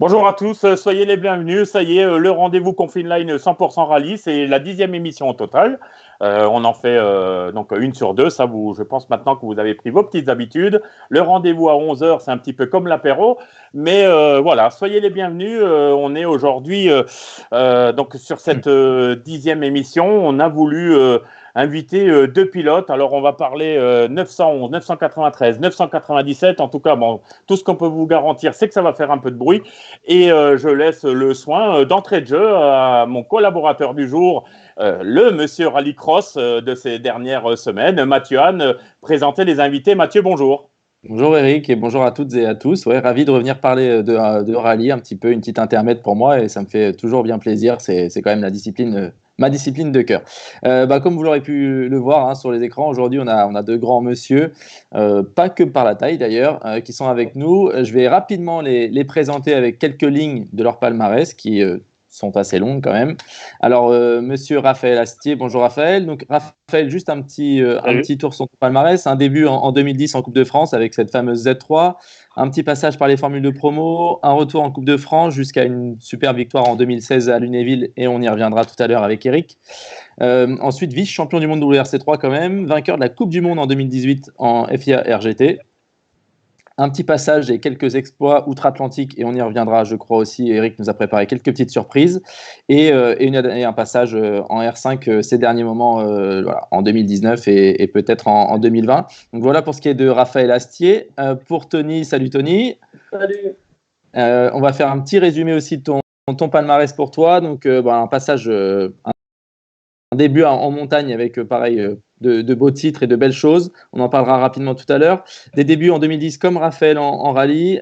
Bonjour à tous, soyez les bienvenus. Ça y est, le rendez-vous Confinline 100% Rallye, c'est la 10e émission au total. On en fait donc une sur deux. Ça, je pense maintenant que vous avez pris vos petites habitudes. Le rendez-vous à 11h, c'est un petit peu comme l'apéro. Mais voilà, soyez les bienvenus. On est aujourd'hui donc sur cette 10e émission. On a voulu inviter deux pilotes. Alors, on va parler 911, 993, 997. En tout cas, bon, tout ce qu'on peut vous garantir, c'est que ça va faire un peu de bruit. Et je laisse le soin d'entrée de jeu à mon collaborateur du jour, le monsieur Rallycross de ces dernières semaines, Mathieu Anne, présenter les invités. Mathieu, bonjour. Bonjour Eric et bonjour à toutes et à tous. Ouais, ravi de revenir parler de rallye, un petit peu une petite intermède pour moi et ça me fait toujours bien plaisir. C'est quand même ma discipline de cœur. Comme vous l'aurez pu le voir sur les écrans, aujourd'hui on a deux grands messieurs, pas que par la taille d'ailleurs, qui sont avec nous. Je vais rapidement les présenter avec quelques lignes de leur palmarès qui sont assez longues quand même. Alors, monsieur Raphaël Astier, bonjour Raphaël. Donc, Raphaël, juste un petit tour sur ton palmarès. Un début en 2010 en Coupe de France avec cette fameuse Z3. Un petit passage par les formules de promo. Un retour en Coupe de France jusqu'à une super victoire en 2016 à Lunéville. Et on y reviendra tout à l'heure avec Eric. Ensuite, vice-champion du monde WRC3 quand même. Vainqueur de la Coupe du Monde en 2018 en FIA RGT. Un petit passage et quelques exploits outre-Atlantique, et on y reviendra, je crois aussi. Eric nous a préparé quelques petites surprises, et un passage en R5 ces derniers moments, en 2019 et peut-être en 2020. Donc voilà pour ce qui est de Raphaël Astier. Pour Tony, salut Tony. Salut. On va faire un petit résumé aussi de ton palmarès pour toi. Donc un passage, un début en montagne avec pareil de beaux titres et de belles choses. On en parlera rapidement tout à l'heure. Des débuts en 2010 comme Raphaël en rallye,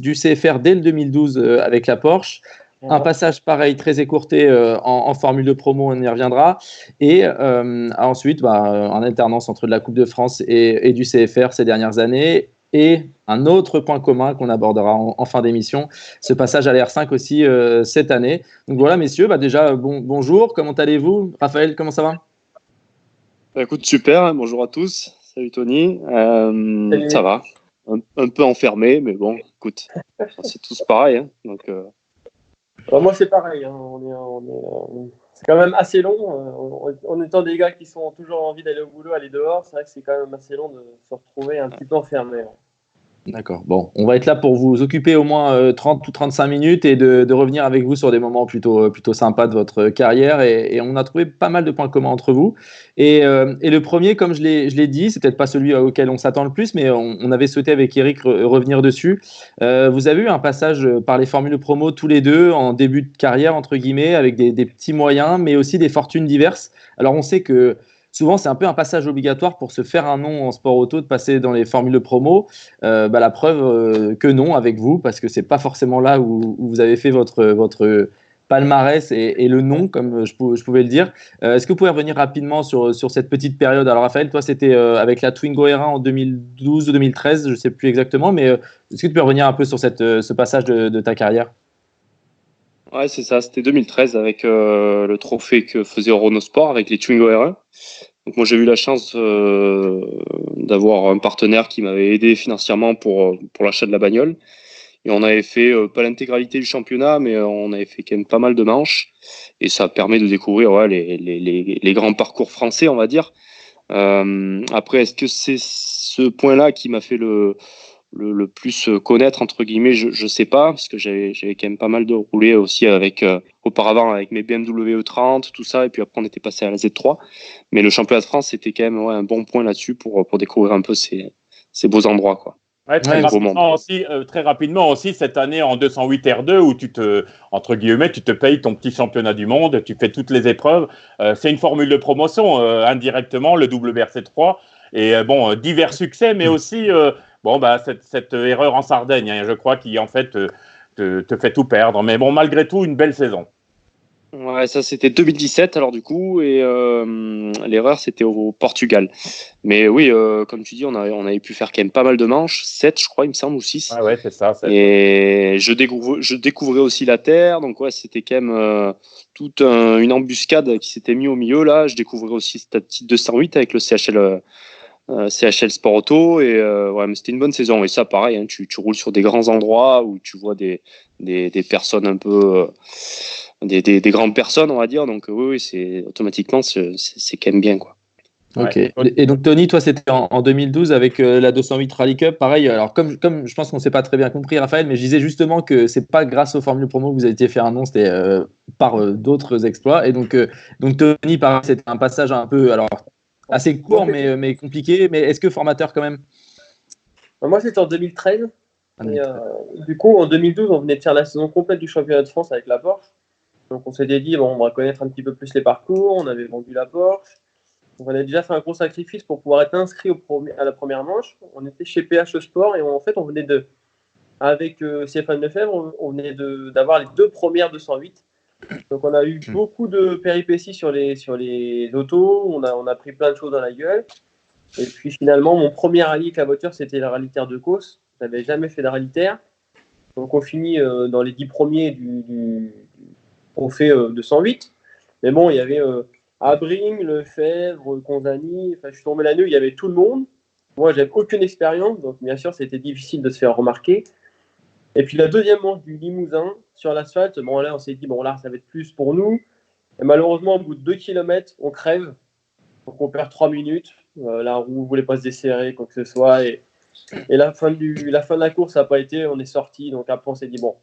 du CFR dès le 2012 avec la Porsche. Un passage pareil très écourté en formule de promo, on y reviendra. Et ensuite, en alternance entre de la Coupe de France et du CFR ces dernières années. Et un autre point commun qu'on abordera en fin d'émission, ce passage à l'R5 aussi cette année. Donc voilà, messieurs, déjà bonjour, comment allez-vous? Raphaël, comment ça va? Écoute, super, bonjour à tous. Salut Tony. Salut. Ça va, un peu enfermé, mais bon, écoute, c'est tous pareil. Donc, moi, c'est pareil. C'est quand même assez long. En étant des gars qui sont toujours envie d'aller au boulot, aller dehors, c'est vrai que c'est quand même assez long de se retrouver un petit peu enfermé. D'accord. Bon, on va être là pour vous occuper au moins 30 ou 35 minutes et de revenir avec vous sur des moments plutôt sympas de votre carrière. Et on a trouvé pas mal de points communs entre vous. Et le premier, comme je l'ai dit, c'est peut-être pas celui auquel on s'attend le plus, mais on avait souhaité avec Eric revenir dessus. Vous avez eu un passage par les formules promo tous les deux en début de carrière, entre guillemets, avec des petits moyens, mais aussi des fortunes diverses. Alors, on sait que souvent, c'est un peu un passage obligatoire pour se faire un nom en sport auto, de passer dans les formules de promo. La preuve que non avec vous, parce que c'est pas forcément là où vous avez fait votre palmarès et le nom, comme je pouvais le dire. Est-ce que vous pouvez revenir rapidement sur cette petite période? Alors Raphaël, toi c'était avec la Twingo R1 en 2012 ou 2013, je sais plus exactement, mais est-ce que tu peux revenir un peu sur ce passage de ta carrière? ouais, c'est ça, c'était 2013 avec le trophée que faisait Renault Sport avec les Twingo R1. Donc moi j'ai eu la chance d'avoir un partenaire qui m'avait aidé financièrement pour l'achat de la bagnole. Et on avait fait pas l'intégralité du championnat, mais on avait fait quand même pas mal de manches. Et ça permet de découvrir les grands parcours français, on va dire. Après, est-ce que c'est ce point-là qui m'a fait le plus connaître, entre guillemets, je sais pas, parce que j'avais quand même pas mal de roulé aussi auparavant avec mes BMW E30, tout ça, et puis après on était passé à la Z3. Mais le championnat de France, c'était quand même un bon point là-dessus pour découvrir un peu ces beaux endroits, quoi. Ouais, très rapidement aussi, cette année en 208 R2 où tu te payes ton petit championnat du monde, tu fais toutes les épreuves. C'est une formule de promotion, indirectement, le WRC3. Et divers succès, mais aussi cette erreur en Sardaigne, je crois, qui en fait te fait tout perdre. Mais bon, malgré tout, une belle saison. Ouais, ça c'était 2017 alors du coup, et l'erreur c'était au Portugal. Mais oui, comme tu dis, on avait pu faire quand même pas mal de manches, 7 je crois il me semble, ou 6. Ah ouais, c'est ça. 7. Et je découvrais aussi la terre, donc ouais, c'était quand même toute une embuscade qui s'était mise au milieu là. Je découvrais aussi cette petite 208 avec le CHL CHL Sport Auto, et ouais, mais c'était une bonne saison. Et ça, pareil, hein, tu roules sur des grands endroits où tu vois des personnes un peu, des grandes personnes, on va dire. Donc oui, c'est automatiquement, c'est quand même bien, quoi. Ok. Et donc Tony, toi, c'était en 2012 avec la 208 Rally Cup. Pareil, alors comme je pense qu'on ne s'est pas très bien compris, Raphaël, mais je disais justement que c'est pas grâce aux Formule Promo que vous avez été fait un nom, c'était par d'autres exploits. Et donc Tony, pareil, c'était un passage un peu, alors assez court, mais compliqué. Mais est-ce que formateur quand même? Moi, c'était en 2013. Et, du coup, en 2012, on venait de faire la saison complète du championnat de France avec la Porsche. Donc on s'était dit, bon, on va connaître un petit peu plus les parcours. On avait vendu la Porsche. Donc, on avait déjà fait un gros sacrifice pour pouvoir être inscrit à la première manche. On était chez PH Sport et en fait, on venait avec Stéphane Lefebvre, on venait d'avoir les 2 premières 208. Donc on a eu beaucoup de péripéties sur les autos. On a pris plein de choses dans la gueule. Et puis finalement, mon premier rallye avec la voiture, c'était le rallye terre de Causse. Je n'avais jamais fait de rallye terre. Donc on finit dans les 10 premiers du trophée 208. Mais bon, il y avait Abring, Lefebvre, Conzani. Enfin, je suis tombé la nuit, il y avait tout le monde. Moi, j'avais aucune expérience, donc bien sûr, c'était difficile de se faire remarquer. Et puis la deuxième manche du Limousin sur l'asphalte, bon là, on s'est dit, bon là, ça va être plus pour nous. Et malheureusement, au bout de 2 km, on crève. Donc on perd 3 minutes. La roue ne voulait pas se desserrer, quoi que ce soit. Et la fin de la course, ça n'a pas été. On est sorti. Donc après, on s'est dit, bon,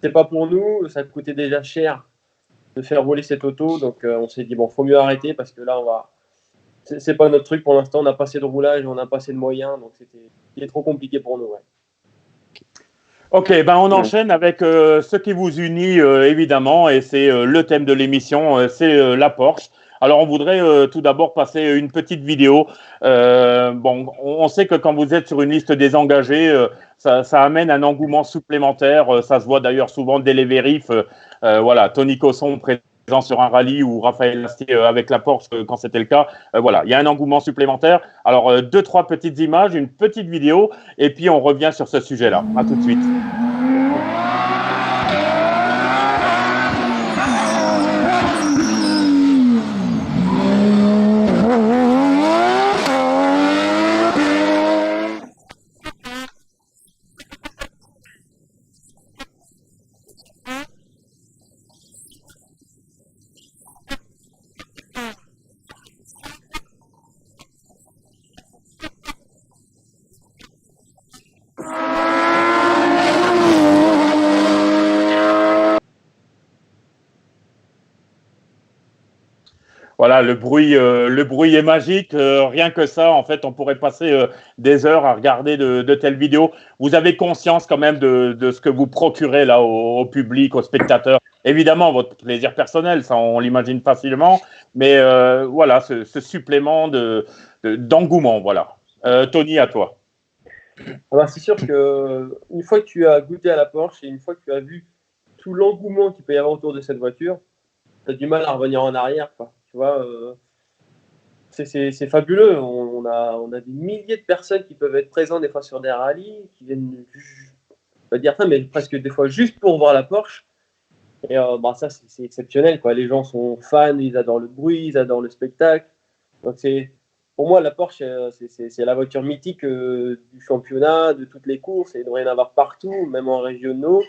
c'est pas pour nous. Ça coûtait déjà cher de faire voler cette auto. Donc on s'est dit, bon, faut mieux arrêter parce que là, c'est pas notre truc pour l'instant. On n'a pas assez de roulage, on n'a pas assez de moyens. Donc c'était trop compliqué pour nous. Ouais. Ok, ben on enchaîne avec ce qui vous unit évidemment, et c'est le thème de l'émission, c'est la Porsche. Alors on voudrait tout d'abord passer une petite vidéo. Bon, on sait que quand vous êtes sur une liste des engagés, ça amène un engouement supplémentaire. Ça se voit d'ailleurs souvent dès les vérifs. Voilà, Tony Cosson présent sur un rallye ou Raphaël Astier avec la Porsche quand c'était le cas. Voilà, il y a un engouement supplémentaire. Alors 2-3 petites images, une petite vidéo, et puis on revient sur ce sujet-là. À tout de suite. Voilà, le bruit est magique. Rien que ça, en fait, on pourrait passer des heures à regarder de telles vidéos. Vous avez conscience quand même de ce que vous procurez là au public, aux spectateurs. Évidemment, votre plaisir personnel, ça, on l'imagine facilement. Mais voilà, ce supplément d'engouement, voilà. Tony, à toi. Alors, c'est sûr qu'une fois que tu as goûté à la Porsche et une fois que tu as vu tout l'engouement qu'il peut y avoir autour de cette voiture, tu as du mal à revenir en arrière, quoi. Tu vois, c'est fabuleux. On a des milliers de personnes qui peuvent être présentes des fois sur des rallyes, qui viennent, pas dire ça, mais presque des fois juste pour voir la Porsche. Et bah, ça, c'est exceptionnel, quoi. Les gens sont fans, ils adorent le bruit, ils adorent le spectacle. Donc pour moi, la Porsche, c'est la voiture mythique du championnat, de toutes les courses. Et il devrait y en avoir partout, même en régionaux,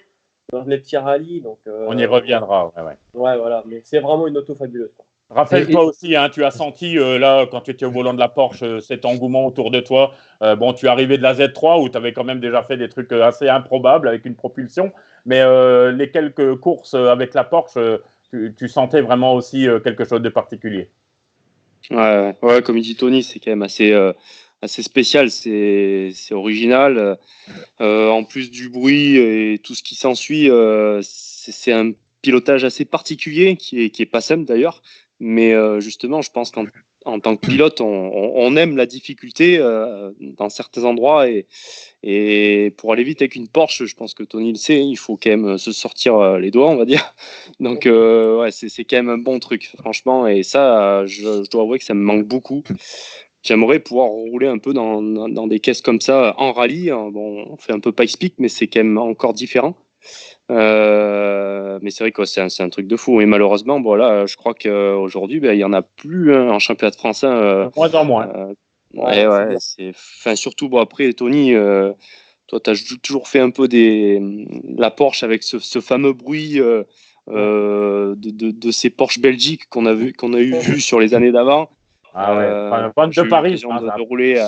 dans les petits rallyys. Donc, on y reviendra. Ouais. Ouais, voilà. Mais c'est vraiment une auto fabuleuse, quoi. Raphaël, toi aussi, hein, tu as senti là, quand tu étais au volant de la Porsche, cet engouement autour de toi. Bon, tu es arrivé de la Z3 où tu avais quand même déjà fait des trucs assez improbables avec une propulsion, mais les quelques courses avec la Porsche, tu sentais vraiment aussi quelque chose de particulier. Ouais, comme il dit Tony, c'est quand même assez spécial, c'est original. En plus du bruit et tout ce qui s'ensuit, c'est un pilotage assez particulier qui est pas simple d'ailleurs. Mais justement, je pense qu'en tant que pilote, on aime la difficulté dans certains endroits et pour aller vite avec une Porsche, je pense que Tony le sait, il faut quand même se sortir les doigts, on va dire. Donc ouais, c'est quand même un bon truc, franchement. Et ça, je dois avouer que ça me manque beaucoup. J'aimerais pouvoir rouler un peu dans des caisses comme ça en rallye. Bon, on fait un peu Pikes-Peak, mais c'est quand même encore différent. Mais c'est vrai que c'est un truc de fou. Et malheureusement, bon, là, je crois qu'aujourd'hui, il n'y en a plus en championnat de France. De moins en moins. Ouais, enfin, surtout, bon, après, Tony, toi, tu as toujours fait un peu la Porsche avec ce fameux bruit de ces Porsche Belgique qu'on a vu sur les années d'avant. Ah ouais, Vente de J'ai eu Paris, l'occasion de rouler.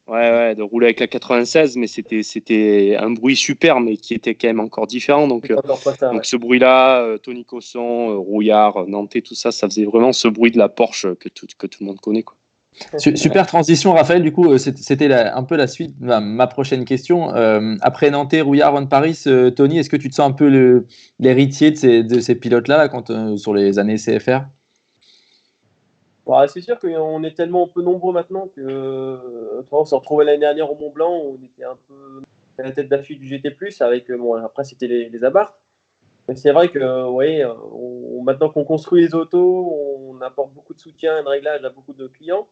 De rouler avec la 96, mais c'était un bruit super, mais qui était quand même encore différent. Donc ce bruit-là, Tony Cosson, Rouillard, Nantais, tout ça, ça faisait vraiment ce bruit de la Porsche que tout le monde connaît, quoi. Super transition, Raphaël. Du coup, c'était un peu la suite de ma prochaine question. Après Nantais, Rouillard, Van Paris, Tony, est-ce que tu te sens un peu l'héritier de ces pilotes-là quand, sur les années CFR? C'est sûr qu'on est tellement peu nombreux maintenant que on s'est retrouvé l'année dernière au Mont Blanc où on était un peu à la tête d'affiche du GT+, avec après c'était les Abarth. Mais c'est vrai que maintenant qu'on construit les autos, on apporte beaucoup de soutien et de réglage à beaucoup de clients.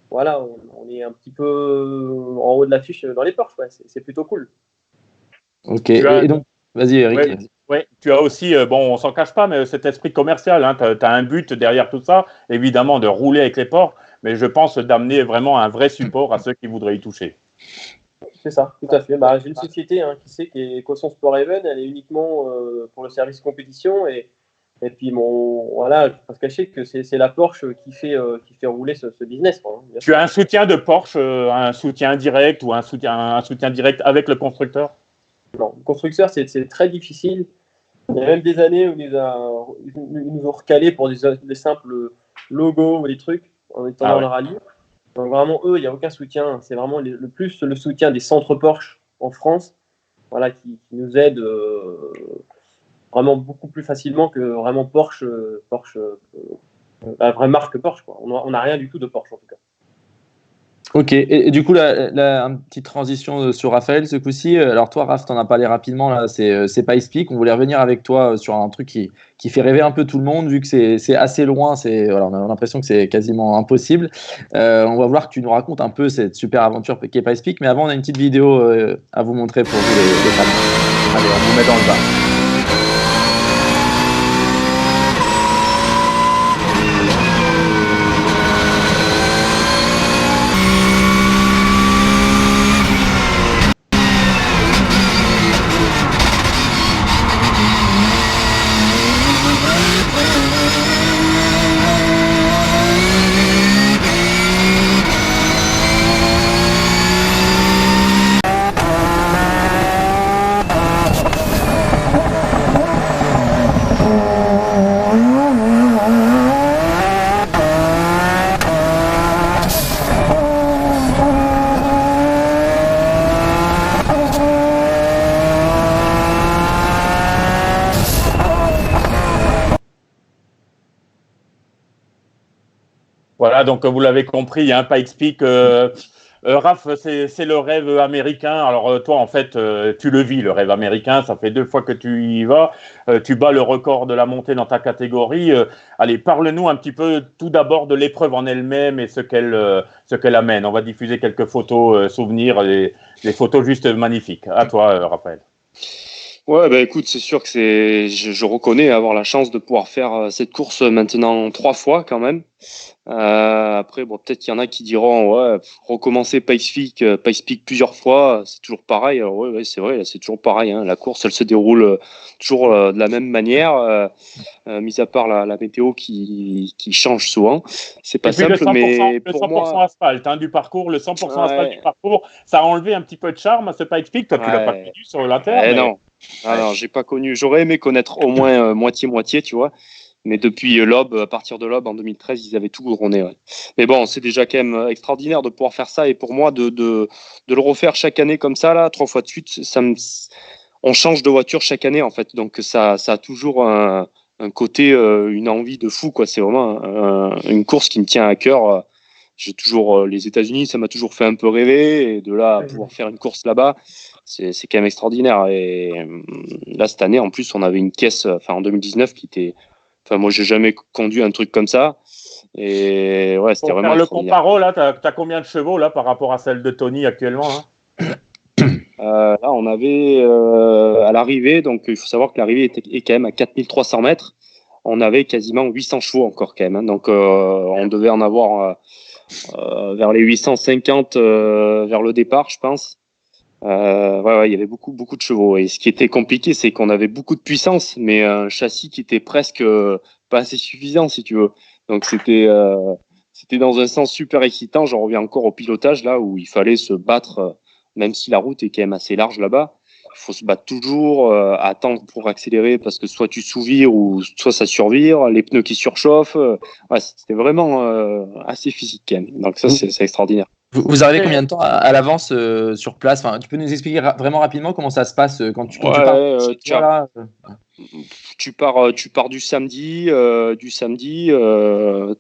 Voilà, on est un petit peu en haut de l'affiche dans les Porsche. Ouais, c'est plutôt cool. Ok. Et donc, vas-y, Eric. Ouais, tu as aussi, on s'en cache pas, mais cet esprit commercial, hein, tu as un but derrière tout ça, évidemment, de rouler avec les Porsche, mais je pense d'amener vraiment un vrai support à ceux qui voudraient y toucher. C'est ça, tout à fait. J'ai une société qui est Cosson Sport Even, elle est uniquement pour le service compétition et puis je ne peux pas se cacher que c'est la Porsche qui fait rouler ce business. Quoi, hein, tu as un soutien de Porsche, un soutien direct ou un soutien direct avec le constructeur? Non, le constructeur, c'est très difficile. Il y a même des années où ils nous ont recalés pour des simples logos ou des trucs en étant dans le rallye. Donc vraiment, eux, il n'y a aucun soutien. C'est vraiment le plus le soutien des centres Porsche en France, qui nous aident vraiment beaucoup plus facilement que vraiment Porsche, la vraie marque Porsche, quoi. On n'a rien du tout de Porsche en tout cas. Ok, et du coup, une petite transition sur Raphaël ce coup-ci. Alors toi, Raph, t'en as parlé rapidement, là, c'est PipeSpeak. On voulait revenir avec toi sur un truc qui fait rêver un peu tout le monde, vu que c'est assez loin, on a l'impression que c'est quasiment impossible. On va vouloir que tu nous racontes un peu cette super aventure qu'est PipeSpeak, mais avant, on a une petite vidéo à vous montrer pour vous les fans. Allez, on vous met dans le bas. Voilà, donc vous l'avez compris, hein, PipeSpeak, Raph, c'est le rêve américain. Alors toi, en fait, tu le vis, le rêve américain. Ça fait 2 fois que tu y vas. Tu bats le record de la montée dans ta catégorie. Allez, parle-nous un petit peu tout d'abord de l'épreuve en elle-même et ce qu'elle amène. On va diffuser quelques photos souvenirs, des photos juste magnifiques. À toi, Raphaël. Ouais, écoute, c'est sûr que je reconnais avoir la chance de pouvoir faire cette course maintenant 3 fois quand même. Après, peut-être qu'il y en a qui diront, recommencer PipeSpeak plusieurs fois, c'est toujours pareil. Alors, ouais, c'est vrai, c'est toujours pareil. Hein. La course, elle se déroule toujours de la même manière, mis à part la météo qui change souvent. C'est pas simple, mais le 100% pour moi, asphalte du parcours, le 100% asphalte du parcours, ça a enlevé un petit peu de charme à ce PipeSpeak. Toi, tu l'as pas connu sur l'Inter. Non. Non, j'ai pas connu. J'aurais aimé connaître au moins moitié, tu vois. Mais depuis à partir de l'Aube en 2013, ils avaient tout goudronné. Ouais. Mais bon, c'est déjà quand même extraordinaire de pouvoir faire ça. Et pour moi, de le refaire chaque année comme ça, là, 3 fois de suite, on change de voiture chaque année, en fait. Donc, ça a toujours un côté, une envie de fou, quoi. C'est vraiment une course qui me tient à cœur. J'ai toujours les États-Unis, ça m'a toujours fait un peu rêver. Et de là, pouvoir faire une course là-bas, c'est quand même extraordinaire. Et là, cette année, en plus, on avait une caisse, en 2019, qui était... Enfin, moi, j'ai jamais conduit un truc comme ça. Et ouais, c'était vraiment. Pour faire le comparo, là, t'as combien de chevaux là par rapport à celle de Tony actuellement, hein? Là, on avait à l'arrivée, donc il faut savoir que l'arrivée est quand même à 4300 mètres. On avait quasiment 800 chevaux encore quand même. Hein, donc, on devait en avoir vers les 850 vers le départ, je pense. Il y avait beaucoup de chevaux. Et ce qui était compliqué, c'est qu'on avait beaucoup de puissance, mais un châssis qui était presque pas assez suffisant, si tu veux. Donc c'était dans un sens super excitant. J'en reviens encore au pilotage là où il fallait se battre, même si la route est quand même assez large là-bas. Il faut se battre toujours, attendre pour accélérer parce que soit tu sous-vires ou soit ça survire, les pneus qui surchauffent. C'était vraiment assez physique quand même. Donc ça, c'est extraordinaire. Vous arrivez combien de temps à l'avance sur place? Enfin, tu peux nous expliquer vraiment rapidement comment ça se passe quand tu pars chez toi, là tu pars du samedi,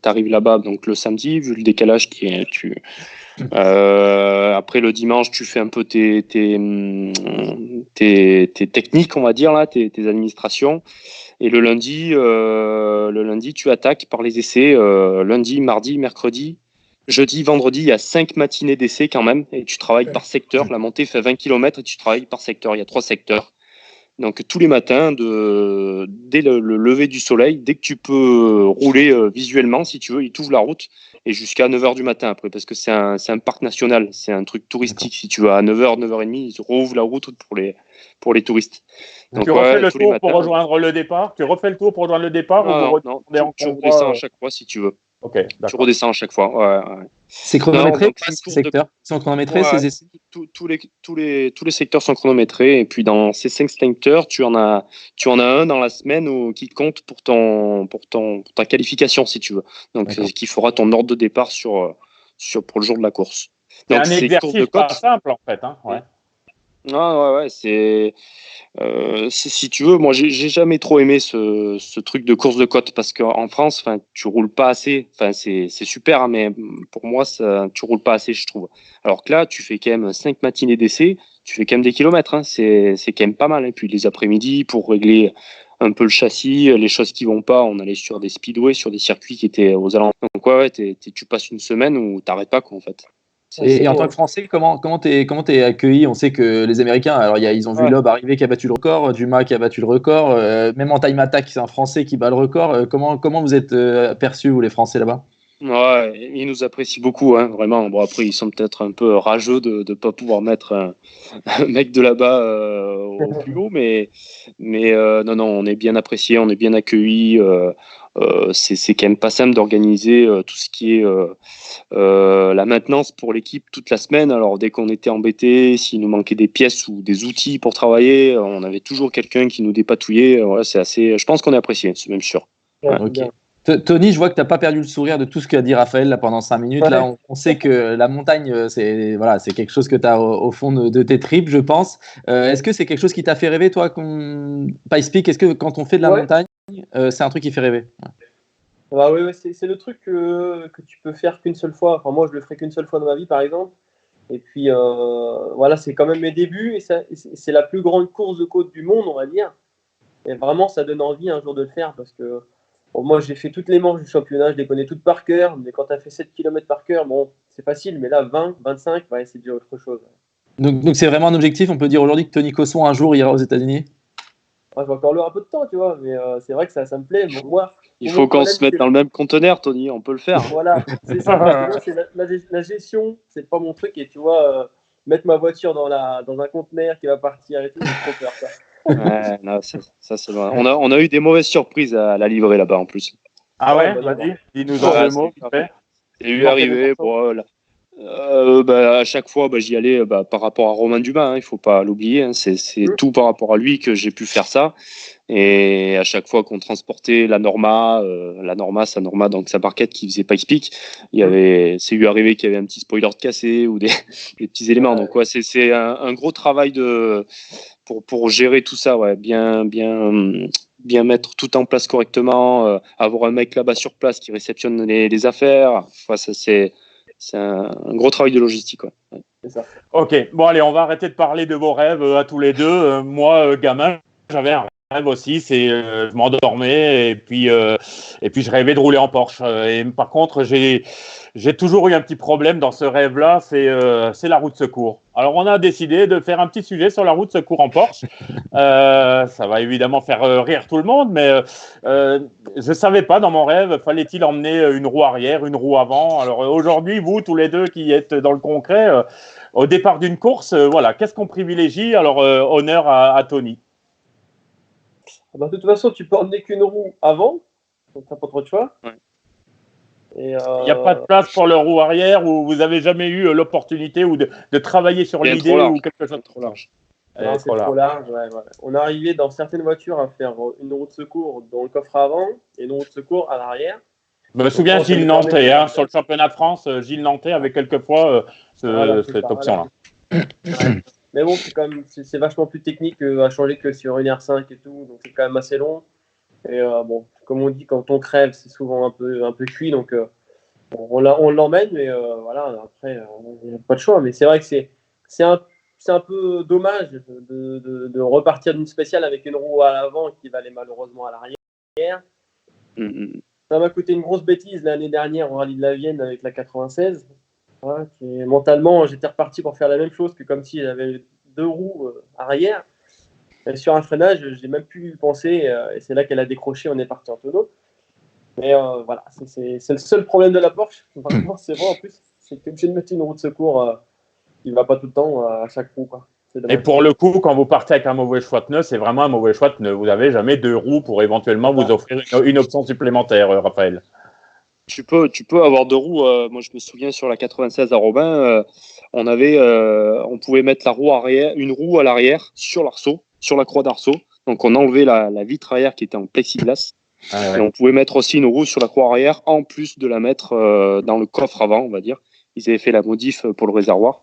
t'arrives là-bas donc le samedi, vu le décalage après le dimanche, tu fais un peu tes techniques, on va dire là, tes administrations. Et le lundi, tu attaques par les essais. Lundi, mardi, mercredi, jeudi, vendredi, il y a 5 matinées d'essais quand même. Et tu travailles par secteur. La montée fait 20 km et tu travailles par secteur. Il y a 3 secteurs. Donc tous les matins, dès le lever du soleil, dès que tu peux rouler visuellement, si tu veux, ils t'ouvrent la route et jusqu'à 9h du matin après, parce que c'est un parc national, c'est un truc touristique, si tu veux, à 9h, 9h30, ils rouvrent la route pour les touristes. Donc, tu refais le tour pour rejoindre le départ? Tu refais le tour pour rejoindre le départ? Non, tu redescends à chaque fois si tu veux. Ok, tu redescends à chaque fois. C'est chronométré, ces secteurs sont chronométrés, ces essais? Tous les secteurs sont chronométrés. Et puis dans ces 5 secteurs, tu en as un dans la semaine qui compte pour ta qualification, si tu veux. Donc qui fera ton ordre de départ pour le jour de la course. C'est un exercice pas simple en fait. Hein, c'est si tu veux, moi j'ai jamais trop aimé ce truc de course de côte parce qu'en France, tu roules pas assez. C'est super, hein, mais pour moi tu roules pas assez, je trouve. Alors que là, tu fais quand même 5 matinées d'essai, tu fais quand même des kilomètres, hein, c'est quand même pas mal. Et puis les après-midi pour régler un peu le châssis, les choses qui vont pas, on allait sur des speedways, sur des circuits qui étaient aux alentours. Donc tu passes une semaine où t'arrêtes pas quoi en fait. Et en tant que Français, comment t'es accueilli? On sait que les Américains, alors ils ont vu Loeb arriver qui a battu le record, Dumas qui a battu le record, même en time attack, c'est un Français qui bat le record. Comment vous êtes perçus, vous les Français là-bas? Ouais, ils nous apprécient beaucoup, hein, vraiment. Bon, après, ils sont peut-être un peu rageux de ne pas pouvoir mettre un mec de là-bas au plus haut, mais non, on est bien apprécié, on est bien accueillis. C'est quand même pas simple d'organiser tout ce qui est la maintenance pour l'équipe toute la semaine. Alors, dès qu'on était embêté, s'il nous manquait des pièces ou des outils pour travailler, on avait toujours quelqu'un qui nous dépatouillait. Voilà, c'est assez. Je pense qu'on est apprécié, c'est même sûr. Ouais, ok. Tony, je vois que tu n'as pas perdu le sourire de tout ce qu'a dit Raphaël là, pendant 5 minutes. Ouais. Là, on sait que la montagne, c'est quelque chose que tu as au fond de tes tripes, je pense. Est-ce que c'est quelque chose qui t'a fait rêver, toi, Pipepeak? Est-ce que quand on fait de la montagne, c'est un truc qui fait rêver? Oui, c'est le truc que tu peux faire qu'une seule fois. Enfin, moi, je le ferai qu'une seule fois dans ma vie, par exemple. Et puis, c'est quand même mes débuts. Et c'est la plus grande course de côte du monde, on va dire. Et vraiment, ça donne envie un jour de le faire parce que moi, j'ai fait toutes les manches du championnat, je les connais toutes par cœur. Mais quand tu as fait 7 km par cœur, bon, c'est facile. Mais là, 20, 25, c'est déjà autre chose. Donc, c'est vraiment un objectif. On peut dire aujourd'hui que Tony Cosson, un jour, ira aux États-Unis? Je vais encore leur un peu de temps, tu vois. Mais c'est vrai que ça me plaît. Bon, moi, il faut qu'on se mette dans le même conteneur, Tony. On peut le faire. Voilà, c'est ça. Moi, c'est la gestion, c'est pas mon truc. Et tu vois, mettre ma voiture dans un conteneur qui va partir et tout, j'ai trop peur, ça. Ouais, non, ça c'est loin. On a eu des mauvaises surprises à la livrer là-bas en plus. Ah ouais, vas-y, dis-nous en deux mots. C'est lui arrivé. À chaque fois, j'y allais par rapport à Romain Dumas. Hein, il faut pas l'oublier. Hein, c'est tout par rapport à lui que j'ai pu faire ça. Et à chaque fois qu'on transportait la Norma, donc sa barquette qui faisait Pipepeak, c'est lui arrivé qu'il y avait un petit spoiler de cassé ou des petits éléments. Donc c'est un gros travail pour gérer tout ça, bien mettre tout en place correctement, avoir un mec là-bas sur place qui réceptionne les affaires. C'est un gros travail de logistique. Ouais. C'est ça. Ok, bon allez, on va arrêter de parler de vos rêves à tous les deux. Moi, gamin, j'avais un rêve aussi, c'est je m'endormais et puis je rêvais de rouler en Porsche. Et par contre, j'ai toujours eu un petit problème dans ce rêve-là, c'est la roue de secours. Alors, on a décidé de faire un petit sujet sur la roue de secours en Porsche. Ça va évidemment faire rire tout le monde, mais je ne savais pas dans mon rêve, fallait-il emmener une roue arrière, une roue avant. Alors, aujourd'hui, vous, tous les deux qui êtes dans le concret, au départ d'une course, voilà, qu'est-ce qu'on privilégie? Alors, honneur à Tony. De toute façon, tu peux emmener qu'une roue avant, donc tu n'as pas trop de choix. Ouais. Il n'y a pas de place pour le roue arrière ou vous n'avez jamais eu l'opportunité ou de travailler sur l'idée ou quelque chose de trop large? Non, c'est trop large. Ouais. On est arrivé dans certaines voitures à faire une roue de secours dans le coffre avant et une roue de secours à l'arrière. Je me souviens Gilles Nantais, sur le championnat de France, Gilles Nantais avait quelquefois cette option-là. Ouais. Mais bon, c'est vachement plus technique à changer que sur une R5 et tout, donc c'est quand même assez long. Et bon, comme on dit, quand on crève, c'est souvent un peu cuit, donc on l'emmène, mais voilà, après, il n'y a pas de choix. Mais c'est vrai que c'est un peu dommage de repartir d'une spéciale avec une roue à l'avant qui va aller malheureusement à l'arrière. Ça m'a coûté une grosse bêtise l'année dernière au Rallye de la Vienne avec la 96. Voilà, mentalement, j'étais reparti pour faire la même chose que comme si j'avais deux roues arrière. Et sur un freinage, je n'ai même plus pensé et c'est là qu'elle a décroché, on est parti en tonneau. Mais voilà, c'est le seul problème de la Porsche. Vraiment, c'est vrai en plus, c'est que tu es obligé de mettre une roue de secours qui ne va pas tout le temps à chaque roue, quoi. Et pour le coup, quand vous partez avec un mauvais choix de pneu, c'est vraiment un mauvais choix de pneu. Vous n'avez jamais deux roues pour éventuellement vous offrir une option supplémentaire, Raphaël. Tu peux avoir deux roues. Moi, je me souviens sur la 96 à Robin, on pouvait mettre une roue à l'arrière sur l'arceau, sur la croix d'arceau. Donc, on enlevait la vitre arrière qui était en plexiglas. Et on pouvait mettre aussi une roue sur la croix arrière, en plus de la mettre dans le coffre avant, on va dire. Ils avaient fait la modif pour le réservoir.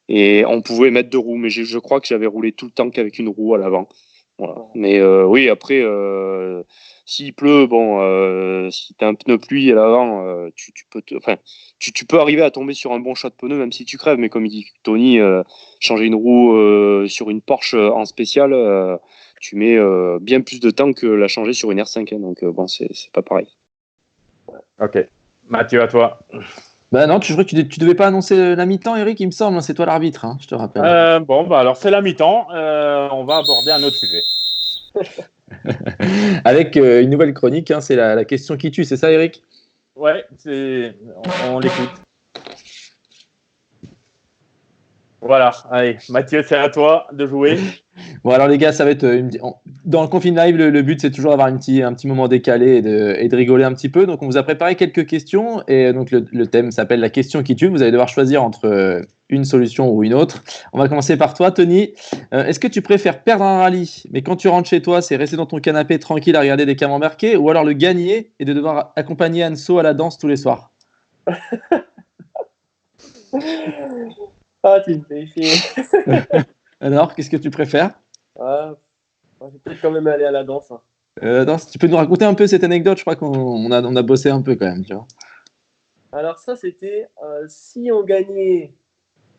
Et on pouvait mettre deux roues, mais je crois que j'avais roulé tout le temps qu'avec une roue à l'avant. Voilà. Mais oui, après, s'il pleut, si tu as un pneu pluie à l'avant, tu peux arriver à tomber sur un bon choix de pneu, même si tu crèves. Mais comme il dit Tony, changer une roue sur une Porsche en spécial, tu mets bien plus de temps que la changer sur une R5. Hein, donc bon, c'est pas pareil. Ok. Mathieu, à toi. Bah non, je crois que tu devais pas annoncer la mi-temps, Eric, il me semble. C'est toi l'arbitre, hein, je te rappelle. Alors c'est la mi-temps. On va aborder un autre sujet. Avec une nouvelle chronique, hein, c'est la question qui tue, c'est ça, Eric? Ouais, on l'écoute. Voilà, allez, Mathieu, c'est à toi de jouer. Bon, alors les gars, ça va être dans le Confine Live, le but c'est toujours d'avoir un petit moment décalé et de rigoler un petit peu. Donc on vous a préparé quelques questions et donc le thème s'appelle la question qui tue. Vous allez devoir choisir entre une solution ou une autre. On va commencer par toi, Tony. Est-ce que tu préfères perdre un rallye, mais quand tu rentres chez toi, c'est rester dans ton canapé tranquille à regarder des camembertés, ou alors le gagner et de devoir accompagner Anso à la danse tous les soirs? Ah, tu me fais chier. Alors, qu'est-ce que tu préfères? Je vais peut-être quand même aller à la danse. Tu peux nous raconter un peu cette anecdote? Je crois qu'on a bossé un peu quand même, tu vois. Alors ça, c'était si on gagnait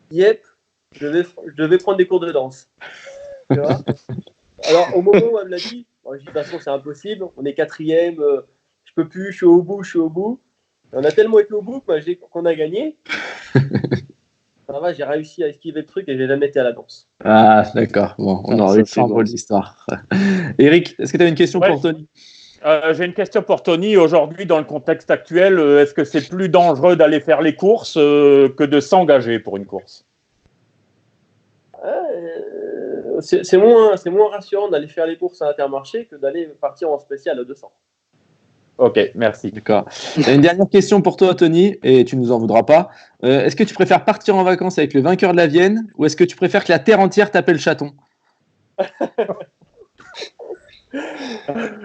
Dieppe, je devais prendre des cours de danse. Tu vois. Alors au moment où elle me l'a dit, je dis de toute façon c'est impossible, on est 4e, je peux plus, je suis au bout. Et on a tellement été au bout qu'on a gagné. Ça va, j'ai réussi à esquiver le truc et j'ai jamais été à la danse. Ah, d'accord. Bon, on aurait eu le temps pour l'histoire. Eric, est-ce que tu as une question pour Tony? J'ai une question pour Tony. Aujourd'hui, dans le contexte actuel, est-ce que c'est plus dangereux d'aller faire les courses que de s'engager pour une course? C'est moins rassurant d'aller faire les courses à Intermarché que d'aller partir en spécial à 200. Ok, merci. D'accord. Une dernière question pour toi, Tony, et tu ne nous en voudras pas. Est-ce que tu préfères partir en vacances avec le vainqueur de la Vienne, ou est-ce que tu préfères que la terre entière t'appelle chaton?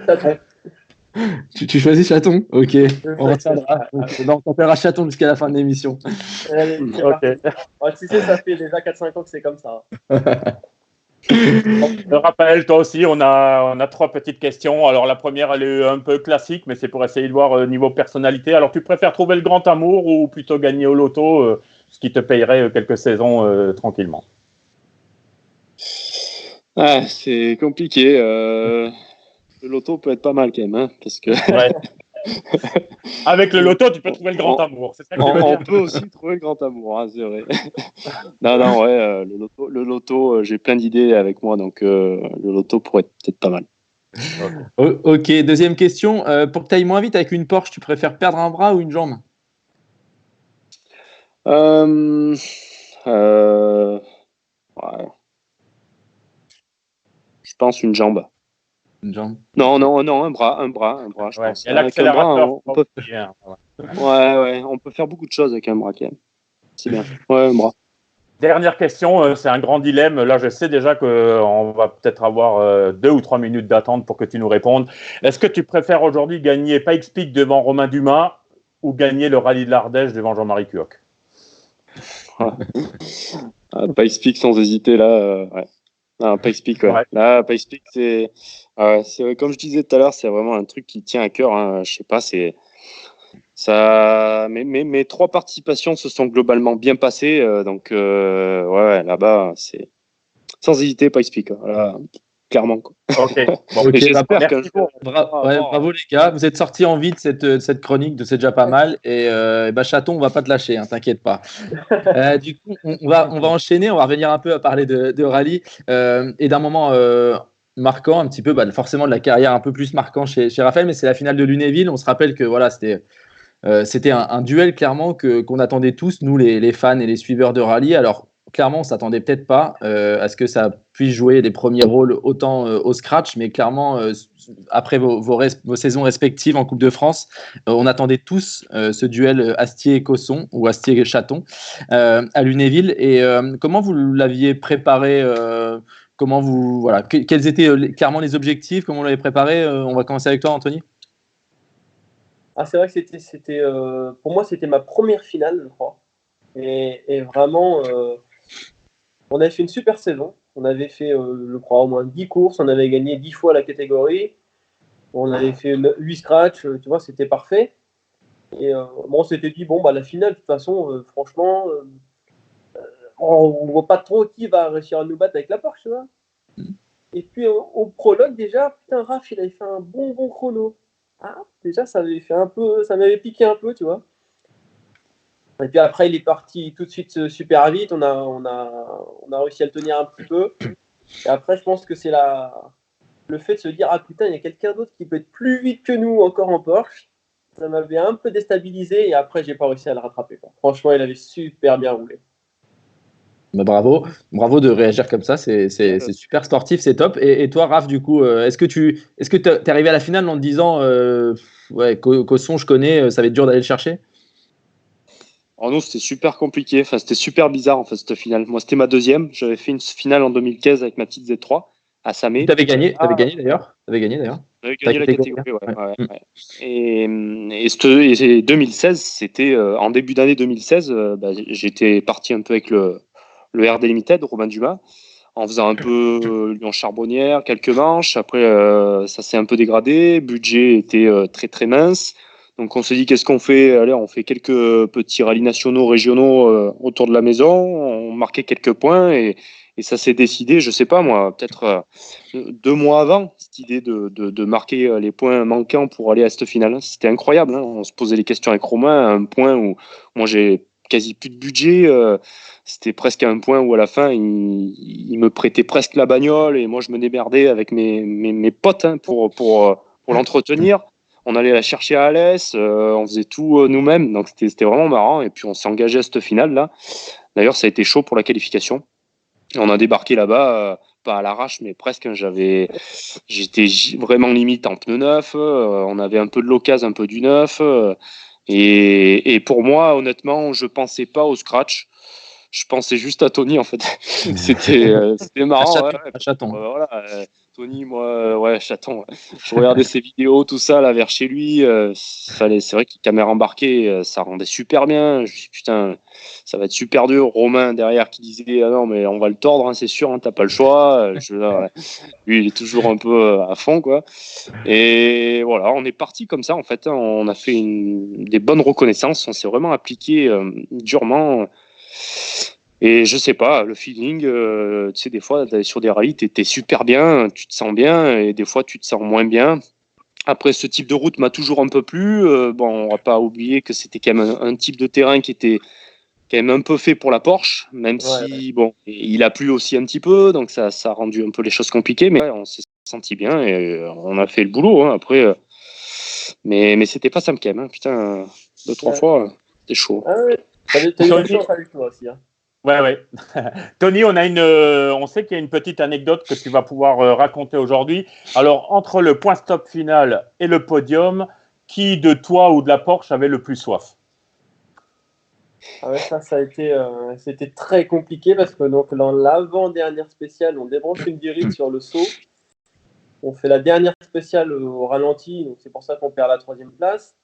Chaton. Tu choisis chaton? Ok. On retiendra. On t'appellera chaton jusqu'à la fin de l'émission. Allez, okay. Tu sais, ça fait déjà 4-5 ans que c'est comme ça. Je rappelle, toi aussi, on a 3 petites questions. Alors la première, elle est un peu classique, mais c'est pour essayer de voir niveau personnalité. Alors tu préfères trouver le grand amour ou plutôt gagner au loto, ce qui te payerait quelques saisons tranquillement? Ah, c'est compliqué. Le loto peut être pas mal quand même, hein, parce que Ouais. Avec le loto, tu peux trouver le grand amour. C'est ça que tu veux on dire. peut aussi trouver le grand amour, hein, c'est vrai. Non, ouais, le loto, j'ai plein d'idées avec moi, donc le loto pourrait être peut-être pas mal. Ok, deuxième question. Pour que tu ailles moins vite avec une Porsche, tu préfères perdre un bras ou une jambe? Ouais. Je pense une jambe. Une jambe. Non, un bras, je Ouais. pense. Et Avec un bras, l'accélérateur, faut pas oublier, hein. ouais, on peut faire beaucoup de choses avec un bras quand même. C'est bien. Ouais, un bras. Dernière question, c'est un grand dilemme. Là, je sais déjà qu'on va peut-être avoir 2 ou 3 minutes d'attente pour que tu nous répondes. Est-ce que tu préfères aujourd'hui gagner Pikes Peak devant Romain Dumas ou gagner le rallye de l'Ardèche devant Jean-Marie Cuoc? Pikes Peak sans hésiter là. Ouais. Non, Pikes Peak, ouais. Ouais. Là, Pikes Peak, c'est comme je disais tout à l'heure, c'est vraiment un truc qui tient à cœur. Hein. Je sais pas, c'est ça. Mes 3 participations se sont globalement bien passées, donc ouais, là-bas, c'est sans hésiter Pikes Peak. Voilà, clairement. Quoi. Ok. Bon, Ok, j'espère merci qu'un jour, bravo les gars, vous êtes sortis en vie de cette chronique, c'est déjà pas mal. Et Chaton, on va pas te lâcher, hein, t'inquiète pas. Du coup, on va enchaîner, on va revenir un peu à parler de rallye et d'un moment marquant, un petit peu, forcément de la carrière un peu plus marquant chez Raphaël, mais c'est la finale de Lunéville. On se rappelle que voilà, c'était un duel clairement qu'on attendait tous, nous les fans et les suiveurs de rallye. Alors clairement, on s'attendait peut-être pas à ce que ça puisse jouer les premiers rôles autant au scratch, mais clairement après vos saisons respectives en Coupe de France, on attendait tous ce duel Astier-Cosson ou Astier-Chaton à Lunéville. Et comment vous l'aviez préparé comment vous voilà, quels étaient clairement les objectifs, comment vous l'avez préparé? On va commencer avec toi, Anthony. Ah, c'est vrai que pour moi, c'était ma première finale, je crois. Et vraiment, on avait fait une super saison. On avait fait, je crois, au moins 10 courses. On avait gagné 10 fois la catégorie. On avait fait 8 scratchs. Tu vois, c'était parfait. Et bon, on s'était dit, bon, la finale, de toute façon, franchement, on ne voit pas trop qui va réussir à nous battre avec la Porsche, tu vois. Et puis, au prologue, déjà, putain, Raph, il avait fait un bon chrono. Ah, déjà, ça m'avait piqué un peu, tu vois. Et puis après, il est parti tout de suite super vite. On a réussi à le tenir un petit peu. Et après, je pense que c'est le fait de se dire, ah putain, il y a quelqu'un d'autre qui peut être plus vite que nous encore en Porsche. Ça m'avait un peu déstabilisé. Et après, j'ai pas réussi à le rattraper, quoi. Franchement, il avait super bien roulé. Bravo de réagir comme ça, c'est super sportif, c'est top. Et toi, Raph, du coup, est-ce que tu es arrivé à la finale en te disant, ouais, Cosson, je connais, ça va être dur d'aller le chercher? Alors non, c'était super compliqué. Enfin, c'était super bizarre en fait cette finale. Moi, c'était ma deuxième. J'avais fait une finale en 2015 avec ma petite Z3 à Samé. Tu avais gagné d'ailleurs. J'avais gagné la catégorie, ouais. Et 2016, c'était en début d'année 2016. J'étais parti un peu avec le RD Limited, Romain Dumas, en faisant un peu Lyon Charbonnière, quelques manches. Après, ça s'est un peu dégradé. Budget était très très mince. Donc on s'est dit qu'est-ce qu'on fait? Allez, on fait quelques petits rallyes nationaux, régionaux autour de la maison. On marquait quelques points et ça s'est décidé, je sais pas moi, peut-être 2 mois avant, cette idée de marquer les points manquants pour aller à cette finale. C'était incroyable. Hein. On se posait les questions avec Romain à un point où moi j'ai quasi plus de budget. C'était presque à un point où à la fin il me prêtait presque la bagnole et moi je me démerdais avec mes potes hein, pour l'entretenir. On allait la chercher à Alès, on faisait tout nous-mêmes, donc c'était vraiment marrant. Et puis on s'est engagé à cette finale là. D'ailleurs, ça a été chaud pour la qualification. On a débarqué là-bas, pas à l'arrache, mais presque. J'étais vraiment limite en pneu neuf. On avait un peu de l'occasion, un peu du neuf. Et pour moi, honnêtement, je pensais pas au scratch. Je pensais juste à Tony en fait. C'était marrant. À Chaton. Voilà, Tony, moi, ouais, Chaton. Ouais. Je regardais ses vidéos, tout ça là vers chez lui. C'est vrai que les caméras embarquées, ça rendait super bien. Je me suis dit, putain, ça va être super dur. Romain derrière qui disait ah non mais on va le tordre, hein, c'est sûr, hein, t'as pas le choix. Lui, il est toujours un peu à fond quoi. Et voilà, on est parti comme ça en fait. Hein. On a fait des bonnes reconnaissances. On s'est vraiment appliqué durement. Et je sais pas, le feeling, tu sais, des fois, sur des rallyes, t'es super bien, tu te sens bien, et des fois, tu te sens moins bien. Après, ce type de route m'a toujours un peu plu. Bon, on va pas oublier que c'était quand même un type de terrain qui était quand même un peu fait pour la Porsche, même si, bon, il a plu aussi un petit peu, donc ça a rendu un peu les choses compliquées, mais ouais, on s'est senti bien et on a fait le boulot, hein, après. Mais c'était pas Sam Kem, hein, putain, 2-3 fois, c'était chaud. Ah ouais, t'as eu de la chance avec toi aussi. Hein. Ouais. Tony, on sait qu'il y a une petite anecdote que tu vas pouvoir raconter aujourd'hui. Alors, entre le point stop final et le podium, qui de toi ou de la Porsche avait le plus soif? Ah ouais, ça a été, c'était très compliqué parce que donc dans l'avant-dernière spéciale, on débranche une virite sur le saut. On fait la dernière spéciale au ralenti, donc c'est pour ça qu'on perd la 3e place.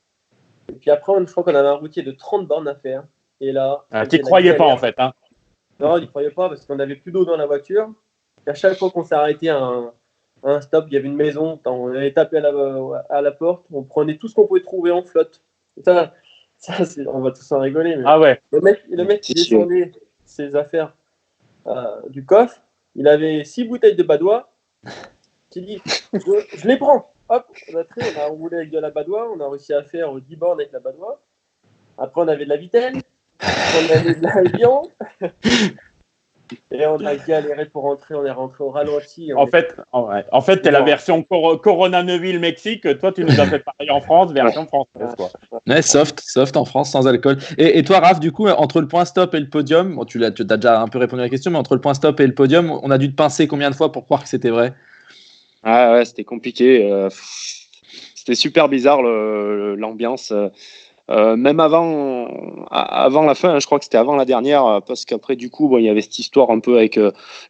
Et puis après, je crois qu'on avait un routier de 30 bornes à faire. Et là, Tu n'y croyais pas en fait, hein? Non, on n'y croyait pas parce qu'on n'avait plus d'eau dans la voiture. Et à chaque fois qu'on s'est arrêté à un stop, il y avait une maison. On avait tapé à la porte, on prenait tout ce qu'on pouvait trouver en flotte. Ça on va tous en rigoler. Mais Ah ouais. le mec qui descendait ses affaires du coffre, il avait 6 bouteilles de badois. J'ai dit, je les prends. Hop, on a roulé avec de la badois. On a réussi à faire 10 bornes avec la badois. Après, on avait de la vitelle. On avait de la viande. Et on a galéré pour rentrer. On est rentré au ralenti. En fait, t'es la version Corona Neuville Mexique. Toi, tu nous as fait pareil en France, version française, quoi. Ouais, soft en France, sans alcool. Et toi, Raph, du coup, entre le point stop et le podium, bon, tu as déjà un peu répondu à la question, mais entre le point stop et le podium, on a dû te pincer combien de fois pour croire que c'était vrai? Ah ouais, c'était compliqué. C'était super bizarre l'ambiance. Même avant la fin, hein, je crois que c'était avant la dernière, parce qu'après, du coup, bon, il y avait cette histoire un peu avec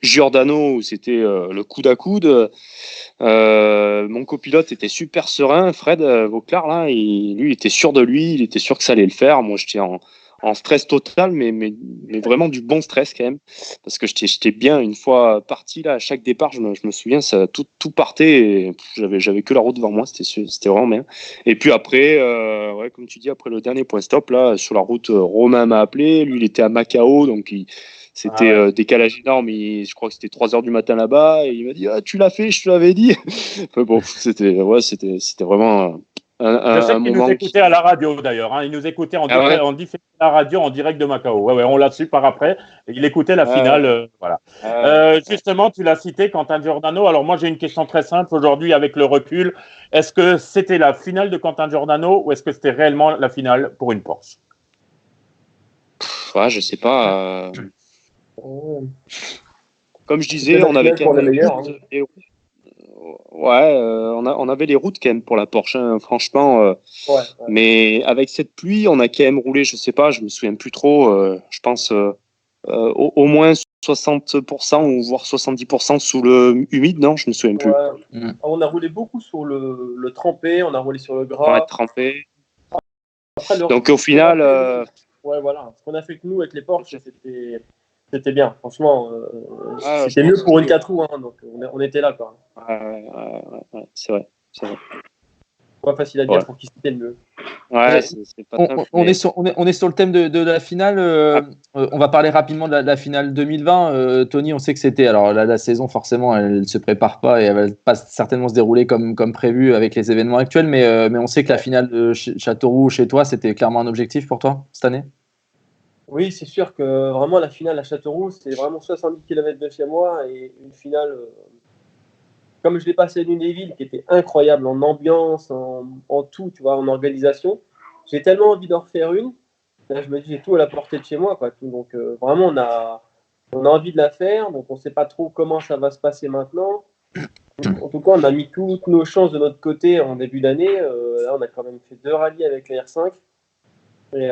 Giordano où c'était le coude à coude. Mon copilote était super serein, Fred Vauclair, là, lui, il était sûr de lui, il était sûr que ça allait le faire. Moi, j'étais en stress total, mais vraiment du bon stress quand même, parce que j'étais bien une fois parti là. À chaque départ, je me souviens, ça tout partait. Et j'avais que la route devant moi, c'était vraiment bien. Et puis après, ouais, comme tu dis, après le dernier point stop là sur la route, Romain m'a appelé. Lui, il était à Macao, donc c'était décalage énorme. Je crois que c'était 3h du matin là-bas, et il m'a dit tu l'as fait, je te l'avais dit. Enfin, bon, c'était vraiment Je sais qu'il moment nous écoutait à la radio d'ailleurs. Hein. Il nous écoutait en différé à la radio en direct de Macao. Ouais, on l'a su par après. Il écoutait la finale. Voilà. Justement, tu l'as cité, Quentin Giordano. Alors moi, j'ai une question très simple aujourd'hui avec le recul. Est-ce que c'était la finale de Quentin Giordano ou est-ce que c'était réellement la finale pour une Porsche? Je sais pas. Comme je disais, on avait quand même on avait les routes quand même pour la Porsche, hein, franchement. Mais avec cette pluie, on a quand même roulé, je sais pas, je me souviens plus trop. Je pense au moins 60% ou voire 70% sous le humide, non, je me souviens plus. On a roulé beaucoup sur le trempé, on a roulé sur le gras. Ouais, trempé. Après, donc au final. Voilà. Ce qu'on a fait que nous avec les Porsche, c'était bien. Franchement, c'était mieux pour une 4 roues. Hein, donc on était là, quoi. Ouais, c'est vrai. Pas facile à dire pour qui c'était le mieux. Ouais, c'est pas simple, on est sur le thème de la finale. On va parler rapidement de la finale 2020. Tony, on sait que c'était. Alors la saison, forcément, elle ne se prépare pas et elle ne va pas certainement se dérouler comme prévu avec les événements actuels. Mais on sait que la finale de Châteauroux chez toi, c'était clairement un objectif pour toi cette année? Oui, c'est sûr que vraiment la finale à Châteauroux, c'est vraiment 70 km de chez moi et une finale. Comme je l'ai passé à Lunéville, qui était incroyable en ambiance, en tout, tu vois, en organisation, j'ai tellement envie d'en refaire une. Là, je me dis, j'ai tout à la portée de chez moi, quoi. Donc, vraiment, on a envie de la faire. Donc, on ne sait pas trop comment ça va se passer maintenant. En tout cas, on a mis toutes nos chances de notre côté en début d'année. Là, on a quand même fait 2 rallyes avec la R5. Et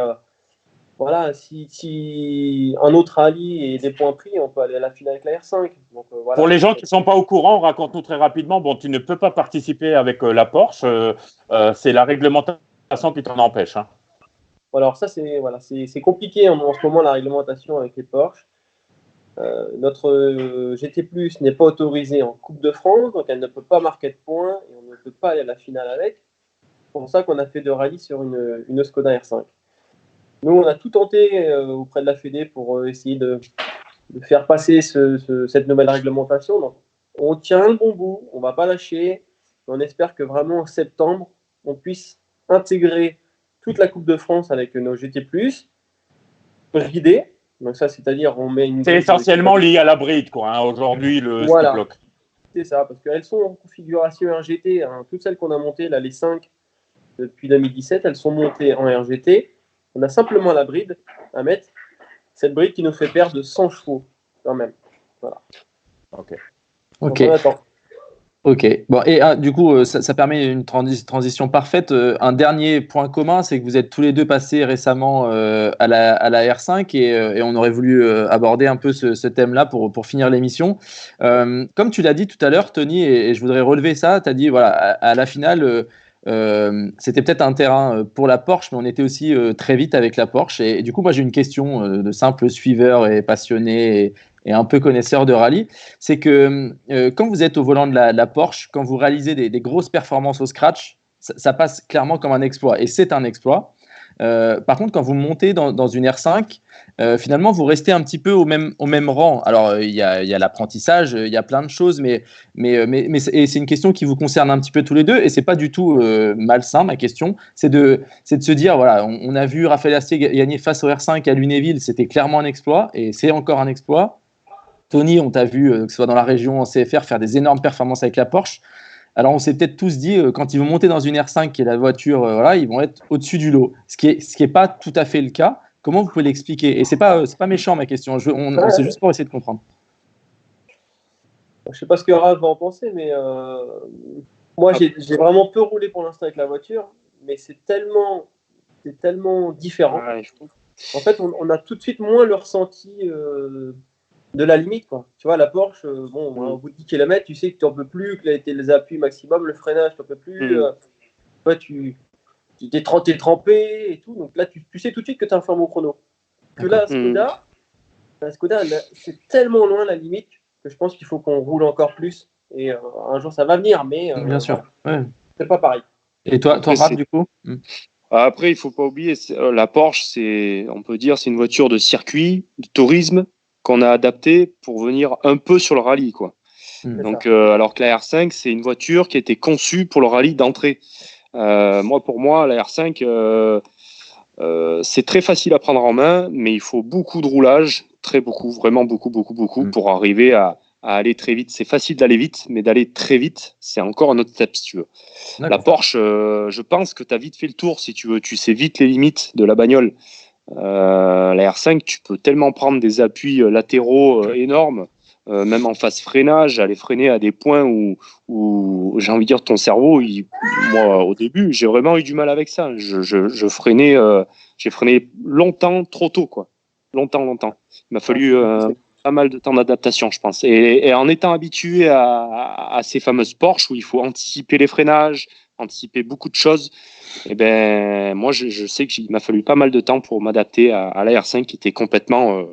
voilà, si un autre rallye et des points pris, on peut aller à la finale avec la R5. Donc, voilà. Pour les gens qui ne sont pas au courant, raconte-nous très rapidement. Bon, tu ne peux pas participer avec la Porsche. C'est la réglementation qui t'en empêche. Hein. Alors ça, c'est compliqué en ce moment, la réglementation avec les Porsche. Notre GT+ n'est pas autorisée en Coupe de France, donc elle ne peut pas marquer de points et on ne peut pas aller à la finale avec. C'est pour ça qu'on a fait 2 rallyes sur une Skoda R5. Nous, on a tout tenté auprès de la Fédé pour essayer de faire passer cette nouvelle réglementation. Donc, on tient le bon bout, on ne va pas lâcher. On espère que vraiment en septembre, on puisse intégrer toute la Coupe de France avec nos GT+, bridée. Donc ça, c'est-à-dire on met une... C'est essentiellement lié à la bride, quoi, hein, aujourd'hui, ce qui bloque. C'est ça, parce qu'elles sont en configuration RGT. Hein, toutes celles qu'on a montées, là, les 5 depuis 2017, elles sont montées en RGT. On a simplement la bride à mettre. Cette bride qui nous fait perdre de 100 chevaux, quand même. Voilà. Ok. Ok. Ok. Bon, et du coup, ça permet une transition parfaite. Un dernier point commun, c'est que vous êtes tous les deux passés récemment à la R5 et on aurait voulu aborder un peu ce thème-là pour finir l'émission. Comme tu l'as dit tout à l'heure, Tony, et je voudrais relever ça, tu as dit, voilà, à la finale, c'était peut-être un terrain pour la Porsche, mais on était aussi très vite avec la Porsche. Et du coup, moi, j'ai une question de simple suiveur et passionné et un peu connaisseur de rallye, c'est que quand vous êtes au volant de la Porsche, quand vous réalisez des grosses performances au scratch, ça passe clairement comme un exploit, et c'est un exploit. Par contre, quand vous montez dans une R5, finalement, vous restez un petit peu au même rang. Alors, il y a l'apprentissage, il y a plein de choses, mais c'est une question qui vous concerne un petit peu tous les deux, et c'est pas du tout malsain, ma question. C'est de se dire, voilà, on a vu Raphaël Astier gagner face au R5 à Lunéville, c'était clairement un exploit, et c'est encore un exploit. Tony, on t'a vu, que ce soit dans la région en CFR, faire des énormes performances avec la Porsche. Alors, on s'est peut-être tous dit, quand ils vont monter dans une R5, qui est la voiture, voilà, ils vont être au-dessus du lot. Ce qui est pas tout à fait le cas. Comment vous pouvez l'expliquer? Et c'est pas méchant, ma question. C'est juste pour essayer de comprendre. Je sais pas ce que Raph va en penser, mais moi, j'ai vraiment peu roulé pour l'instant avec la voiture, mais c'est tellement différent. Ouais, en fait, on a tout de suite moins le ressenti de la limite, quoi. Tu vois, la Porsche, au bout de 10 km, tu sais que tu n'en peux plus, que les appuis maximum, le freinage, tu n'en peux plus. Tu t'es trempé et tout. Donc là, tu sais tout de suite que tu as un bon chrono. Que là, Skoda, c'est tellement loin la limite que je pense qu'il faut qu'on roule encore plus. Et un jour, ça va venir, mais bien sûr. Ouais. C'est pas pareil. Et toi, Raph, du coup Après, il faut pas oublier, la Porsche, on peut dire, c'est une voiture de circuit, de tourisme, qu'on a adaptée pour venir un peu sur le rallye, quoi. Donc, alors que la R5, c'est une voiture qui a été conçue pour le rallye d'entrée. Pour moi, la R5, c'est très facile à prendre en main, mais il faut beaucoup de roulage, très beaucoup, vraiment beaucoup, pour arriver à aller très vite. C'est facile d'aller vite, mais d'aller très vite, c'est encore un autre step, si tu veux. D'accord. La Porsche, je pense que tu as vite fait le tour, si tu veux. Tu sais vite les limites de la bagnole. La R5, tu peux tellement prendre des appuis latéraux énormes, même en phase freinage, aller freiner à des points où j'ai envie de dire, ton cerveau, moi, au début, j'ai vraiment eu du mal avec ça. Je freinais, j'ai freiné longtemps, trop tôt, quoi. Longtemps. Il m'a fallu pas mal de temps d'adaptation, je pense. Et en étant habitué à ces fameuses Porsche où il faut anticiper les freinages, anticiper beaucoup de choses, et ben moi je sais qu'il m'a fallu pas mal de temps pour m'adapter à la R5 qui était complètement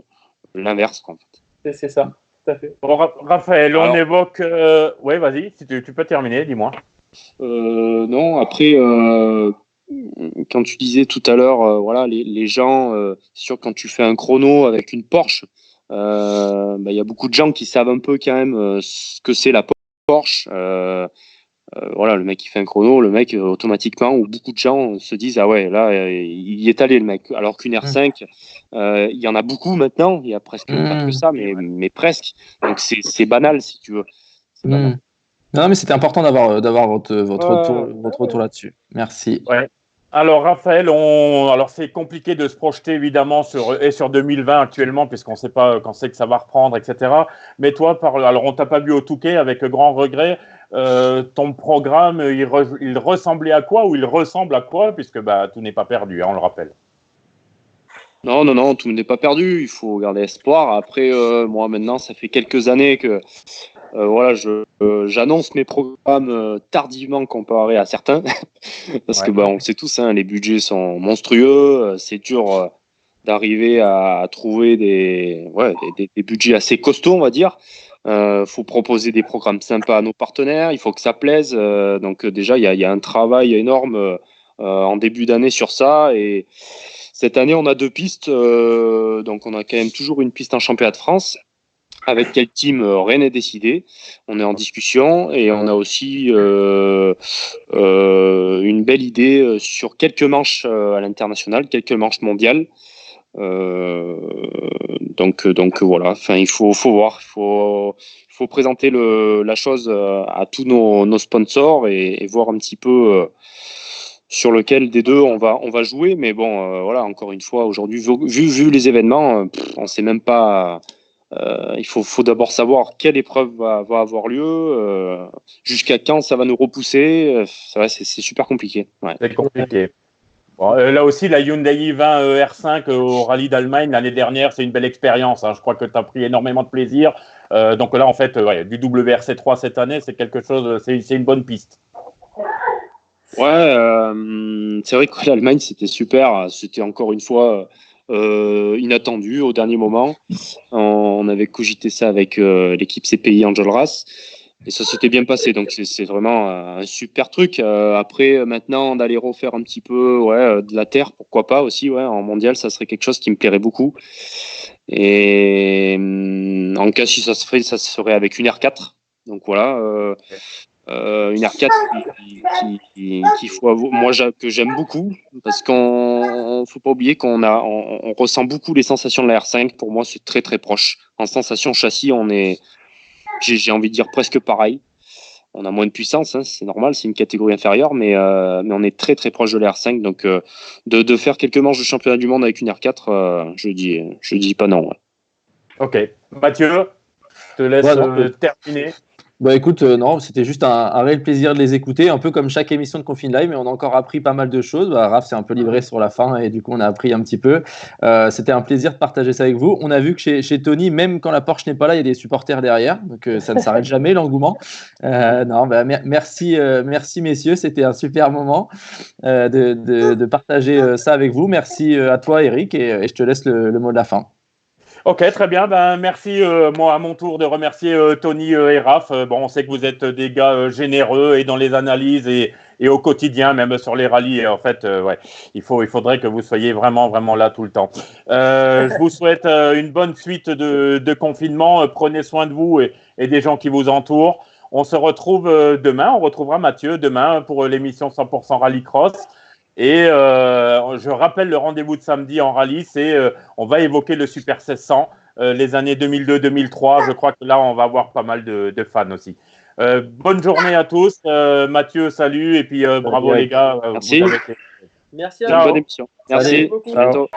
l'inverse, en fait. C'est ça, tout à fait. Bon, Raphaël, on évoque. Oui, vas-y, si tu peux terminer, dis-moi. Non, après, quand tu disais tout à l'heure, voilà, les gens, c'est sûr, quand tu fais un chrono avec une Porsche, y a beaucoup de gens qui savent un peu quand même ce que c'est la Porsche. Voilà, le mec qui fait un chrono, le mec automatiquement, ou beaucoup de gens se disent ah ouais, là il y est allé le mec. Alors qu'une R5, il y en a beaucoup maintenant, il y a presque pas que ça, mais presque. Donc c'est banal, si tu veux. C'est banal. Non, mais c'était important d'avoir votre retour là-dessus. Merci. Ouais. Alors Raphaël, alors c'est compliqué de se projeter évidemment sur 2020 actuellement puisqu'on ne sait pas quand c'est que ça va reprendre, etc. Mais toi, alors on t'a pas vu au Touquet, avec grand regret. Ton programme, il ressemblait à quoi ou il ressemble à quoi, puisque tout n'est pas perdu, hein, on le rappelle. Non, tout n'est pas perdu. Il faut garder espoir. Après, moi maintenant, ça fait quelques années que voilà, j'annonce mes programmes tardivement comparé à certains, parce que on le sait tous, hein, les budgets sont monstrueux. C'est dur d'arriver à trouver des budgets assez costauds, on va dire. Faut proposer des programmes sympas à nos partenaires, il faut que ça plaise. Donc déjà, il y a un travail énorme en début d'année sur ça. Et cette année, on a 2 pistes. Donc on a quand même toujours une piste en championnat de France. Avec quel team, rien n'est décidé. On est en discussion et on a aussi une belle idée sur quelques manches à l'international, quelques manches mondiales. Donc voilà. Enfin, il faut voir. Il faut présenter la chose à tous nos sponsors et voir un petit peu sur lequel des deux on va jouer. Mais bon, voilà. Encore une fois, aujourd'hui, vu les événements, on sait même pas. Il faut d'abord savoir quelle épreuve va avoir lieu, jusqu'à quand ça va nous repousser. C'est super compliqué. Ouais. C'est compliqué. Bon, là aussi, la Hyundai i20 R5 au Rallye d'Allemagne l'année dernière, c'est une belle expérience. Hein. Je crois que tu as pris énormément de plaisir. Donc là, en fait, du WRC3 cette année, c'est quelque chose, c'est une bonne piste. Ouais, c'est vrai que l'Allemagne, c'était super. C'était encore une fois inattendu au dernier moment. On avait cogité ça avec l'équipe CPI Angel Race et ça s'était bien passé. Donc c'est vraiment un super truc. Après, maintenant, d'aller refaire un petit peu de la terre, pourquoi pas aussi. Ouais, en mondial, ça serait quelque chose qui me plairait beaucoup. Et en cas si ça se ferait, ça se ferait avec une R4. Donc voilà. Une R4 que j'aime beaucoup parce qu'on faut pas oublier on ressent beaucoup les sensations de la R5. Pour moi, c'est très très proche. En sensation châssis, j'ai envie de dire presque pareil. On a moins de puissance, hein, c'est normal, c'est une catégorie inférieure, mais on est très très proche de la R5. Donc de faire quelques manches de championnat du monde avec une R4, je dis pas non. Ouais. Ok, Mathieu, je te laisse terminer. Bah écoute, non, c'était juste un réel plaisir de les écouter, un peu comme chaque émission de Confine Live, mais on a encore appris pas mal de choses. Raph s'est un peu livré sur la fin et du coup on a appris un petit peu. C'était un plaisir de partager ça avec vous. On a vu que chez Tony, même quand la Porsche n'est pas là, il y a des supporters derrière, donc ça ne s'arrête jamais l'engouement. Merci messieurs, c'était un super moment de partager ça avec vous. Merci à toi Eric et je te laisse le mot de la fin. Ok, très bien. Merci, moi, à mon tour, de remercier Tony et Raph. On sait que vous êtes des gars généreux et dans les analyses et au quotidien, même sur les rallyes. Et en fait, il faudrait que vous soyez vraiment, vraiment là tout le temps. Je vous souhaite une bonne suite de confinement. Prenez soin de vous et des gens qui vous entourent. On se retrouve demain. On retrouvera Mathieu demain pour l'émission 100% Rallycross. Et je rappelle le rendez-vous de samedi en rallye, on va évoquer le Super 1600, les années 2002-2003. Je crois que là, on va avoir pas mal de fans aussi. Bonne journée à tous. Mathieu, salut. Et puis bravo les gars. Merci. Merci à vous. Bonne émission. Merci. Beaucoup. À bientôt.